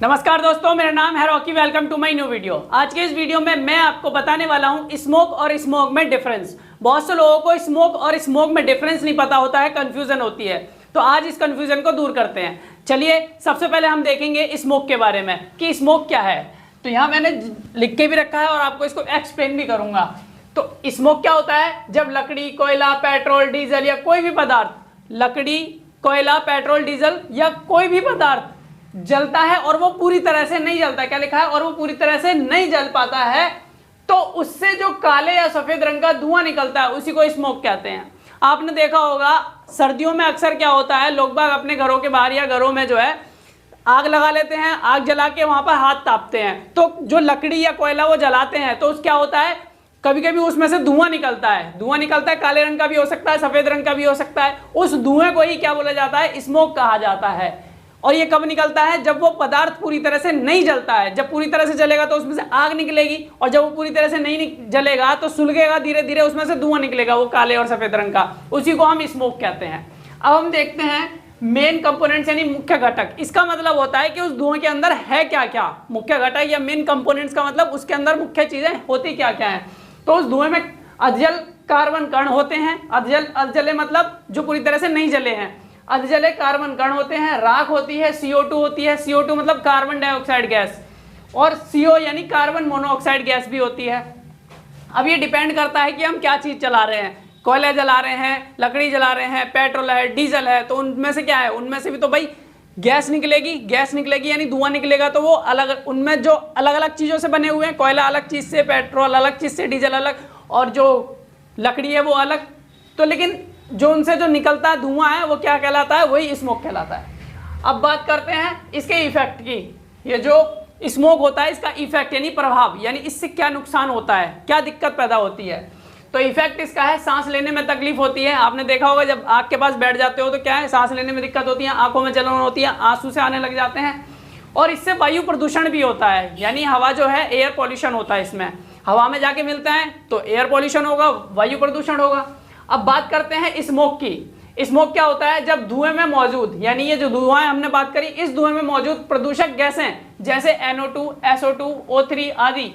नमस्कार दोस्तों, मेरा नाम है Rocky. Welcome to my new video. आज के इस वीडियो में मैं आपको बताने वाला हूं स्मोक और स्मोक में डिफरेंस। बहुत से लोगों को स्मोक और स्मोक में डिफरेंस नहीं पता होता है, कंफ्यूजन होती है। तो आज इस कंफ्यूजन को दूर करते हैं। चलिए सबसे पहले हम देखेंगे स्मोक के बारे में कि स्मोक क्या है। तो यहाँ मैंने लिख के भी रखा है और आपको इसको एक्सप्लेन भी करूंगा। तो स्मोक क्या होता है? जब लकड़ी, कोयला, पेट्रोल, डीजल या कोई भी पदार्थ, लकड़ी, कोयला, पेट्रोल, डीजल या कोई भी पदार्थ जलता है और वो पूरी तरह से नहीं जलता है। क्या लिखा है? और वो पूरी तरह से नहीं जल पाता है, तो उससे जो काले या सफेद रंग का धुआं निकलता है उसी को स्मोक कहते हैं। आपने देखा होगा सर्दियों में अक्सर क्या होता है, लोग बाग अपने घरों के बाहर या घरों में जो है आग लगा लेते हैं, आग जला के वहां पर हाथ तापते हैं। तो जो लकड़ी या कोयला वो जलाते हैं तो क्या होता है, कभी कभी उसमें से धुआं निकलता है। धुआं निकलता है, काले रंग का भी हो सकता है, सफेद रंग का भी हो सकता है। उस धुएं को ही क्या बोला जाता है? स्मोक कहा जाता है। और ये कब निकलता है? जब वो पदार्थ पूरी तरह से नहीं जलता है। जब पूरी तरह से जलेगा तो उसमें से आग निकलेगी, और जब वो पूरी तरह से नहीं जलेगा तो सुलगेगा, धीरे धीरे उसमें से धुआं निकलेगा, वो काले और सफेद रंग का। उसी को हम स्मोक कहते हैं। अब हम देखते हैं मेन कंपोनेंट्स यानी मुख्य घटक। इसका मतलब होता है कि उस धुएं के अंदर है क्या क्या। मुख्य घटक या मेन कंपोनेंट्स का मतलब उसके अंदर मुख्य चीजें होती क्या क्या है। तो उस धुएं में अधजल कार्बन कण होते हैं। अधजले मतलब जो पूरी तरह से नहीं जले हैं। अधजले कार्बन कण होते हैं, राख होती है, CO2 होती है। CO2 मतलब कार्बन डाइऑक्साइड गैस, और CO यानी कार्बन मोनोऑक्साइड गैस भी होती है। अब ये डिपेंड करता है कि हम क्या चीज चला रहे हैं। कोयला जला रहे हैं, लकड़ी जला रहे हैं, पेट्रोल है, डीजल है, तो उनमें से क्या है? उनमें से भी तो भाई गैस निकलेगी यानी धुआं निकलेगा। तो वो अलग, उनमें जो अलग अलग चीजों से बने हुए हैं, कोयला अलग चीज से, पेट्रोल अलग चीज से, डीजल अलग, और जो लकड़ी है वो अलग। तो लेकिन जो उनसे जो निकलता है धुआं है वो क्या कहलाता है? वही स्मोक कहलाता है। अब बात करते हैं इसके इफेक्ट की। ये जो स्मोक होता है इसका इफेक्ट यानी प्रभाव, यानी इससे क्या नुकसान होता है, क्या दिक्कत पैदा होती है। तो इफेक्ट इसका है, सांस लेने में तकलीफ होती है। आपने देखा होगा जब आग के पास बैठ जाते हो तो क्या है, सांस लेने में दिक्कत होती है, आंखों में जलन होती है, आंसू से आने लग जाते हैं। और इससे वायु प्रदूषण भी होता है, यानी हवा जो है एयर पॉल्यूशन होता है। इसमें हवा में जाके मिलता है तो एयर पॉल्यूशन होगा, वायु प्रदूषण होगा। अब बात करते हैं स्मोक की। स्मोक क्या होता है? जब धुएं में मौजूद, यानी ये जो धुआं हमने बात करी, इस धुएं में मौजूद प्रदूषक गैसें जैसे NO2, SO2, O3 आदि।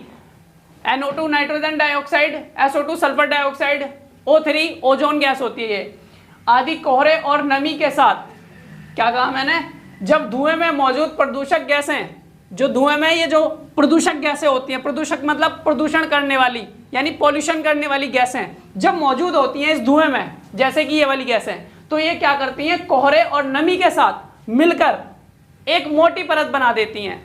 NO2 nitrogen dioxide, SO2 sulphur dioxide, O3 ozone gas होती है आदि, कोहरे और नमी के साथ, क्या कहा मैंने? जब धुएं में मौजूद प्रदूषक गैसें, जो धुएं में ये जो प्रदूषक गैसें होती हैं, प्रदूषक मतलब प्रदूषण करने वाली यानी पॉल्यूशन करने वाली गैसें जब मौजूद होती हैं इस धुएं में, जैसे कि ये वाली गैसें, तो ये क्या करती हैं? कोहरे और नमी के साथ मिलकर एक मोटी परत बना देती हैं।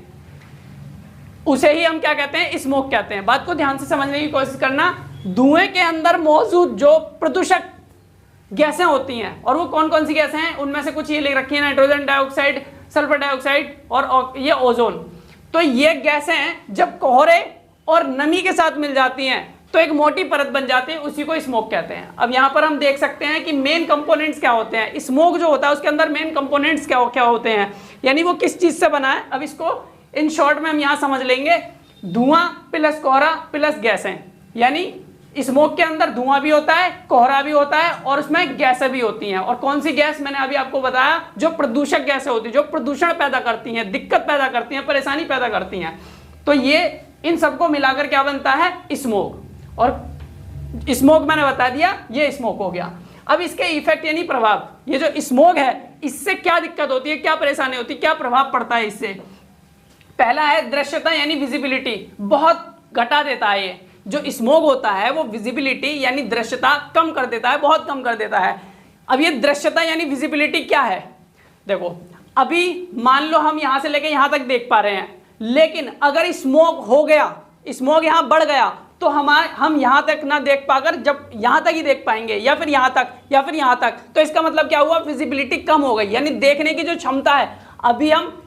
उसे ही हम क्या कहते हैं? स्मोक कहते हैं। बात को ध्यान से समझने की कोशिश करना। धुएं के अंदर मौजूद जो प्रदूषक गैसें होती हैं, और वो कौन कौन सी गैसें हैं, उनमें से कुछ ये लिख रखी है, नाइट्रोजन डाइऑक्साइड, सल्फर डाइऑक्साइड और ये ओजोन। तो ये गैसें जब कोहरे और नमी के साथ मिल जाती हैं तो एक मोटी परत बन जाती है, उसी को स्मोक कहते हैं। अब यहाँ पर हम देख सकते हैं कि मेन कंपोनेंट्स क्या होते हैं। स्मोक जो होता है उसके अंदर मेन कंपोनेंट्स क्या क्या होते हैं, यानी वो किस चीज से बना है। अब इसको इन शॉर्ट में हम यहाँ समझ लेंगे। धुआं प्लस कोहरा प्लस गैसें, यानी स्मोक के अंदर धुआं भी होता है, कोहरा भी होता है, और उसमें गैसें भी होती हैं। और कौन सी गैस? मैंने अभी आपको बताया, जो प्रदूषक गैसें होती हैं, जो प्रदूषण पैदा करती हैं, दिक्कत पैदा करती हैं, परेशानी पैदा करती हैं। तो ये इन सबको मिलाकर क्या बनता है? स्मोक। और स्मोक मैंने बता दिया, ये स्मोक हो गया। अब इसके इफेक्ट यानी प्रभाव, ये जो स्मोक है इससे क्या दिक्कत होती है, क्या परेशानी होती है, क्या प्रभाव पड़ता है इससे। पहला है दृश्यता यानी विजिबिलिटी, बहुत घटा देता है। ये जो स्मोक होता है वो विजिबिलिटी यानी दृश्यता कम कर देता है, बहुत कम कर देता है। अब ये दृश्यता यानी विजिबिलिटी क्या है? देखो, अभी मान लो हम यहां से लेके यहां तक देख पा रहे हैं, लेकिन अगर स्मोक हो गया, स्मोक यहां बढ़ गया, तो हम यहां तक ना देख पाकर जब यहां तक ही देख पाएंगे, या फिर यहां तक, या फिर यहां तक। तो इसका मतलब क्या हुआ? विजिबिलिटी कम हो गई, यानी देखने की जो क्षमता है, अभी हम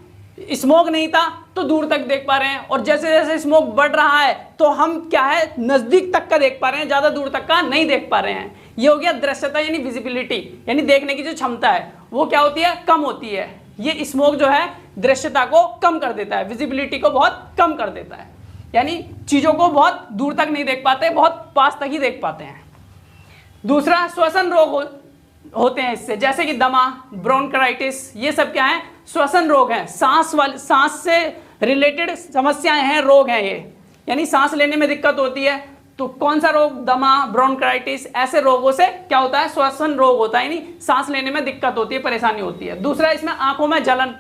स्मोक नहीं था तो दूर तक देख पा रहे हैं, और जैसे जैसे स्मोक बढ़ रहा है तो हम क्या है, नजदीक तक का देख पा रहे हैं, ज्यादा दूर तक का नहीं देख पा रहे हैं। ये हो गया दृश्यता यानी विजिबिलिटी, यानी देखने की जो क्षमता है वो क्या होती है? कम होती है। ये स्मोक जो है दृश्यता को कम कर देता है, विजिबिलिटी को बहुत कम कर देता है, यानी चीजों को बहुत दूर तक नहीं देख पाते, बहुत पास तक ही देख पाते हैं। दूसरा, श्वसन रोग होते हैं इससे, जैसे कि दमा, ब्रोंकाइटिस, ये सब क्या है? श्वसन रोग हैं, सांस से रिलेटेड समस्याएं हैं, रोग हैं ये, यानी सांस लेने में दिक्कत होती है। तो कौन सा रोग? दमा, ब्रोंकाइटिस, ऐसे रोगों से क्या होता है? श्वसन रोग होता है, यानी सांस लेने में दिक्कत होती है, परेशानी होती है। दूसरा इसमें आंखों में जलन,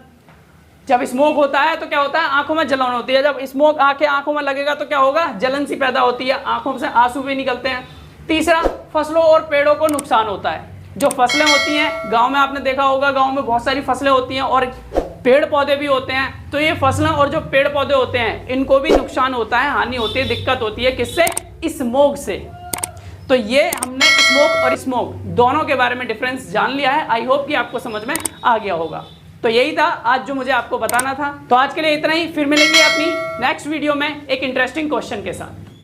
जब स्मोक होता है तो क्या होता है? आंखों में जलन होती है। जब स्मोक आंखों में लगेगा तो क्या होगा? जलन सी पैदा होती है, आंखों से आंसू भी निकलते हैं। तीसरा, फसलों और पेड़ों को नुकसान होता है। जो फसलें होती हैं, गांव में आपने देखा होगा, गांव में बहुत सारी फसलें होती हैं और पेड़ पौधे भी होते हैं, तो ये फसलें और जो पेड़ पौधे होते हैं इनको भी नुकसान होता है, हानि होती है, दिक्कत होती है। किससे? स्मोक से। तो ये हमने स्मोक और स्मोक दोनों के बारे में डिफरेंस जान लिया है। आई होप कि आपको समझ में आ गया होगा। तो यही था आज जो मुझे आपको बताना था। तो आज के लिए इतना ही, फिर मिलेंगे अपनी नेक्स्ट वीडियो में एक इंटरेस्टिंग क्वेश्चन के साथ।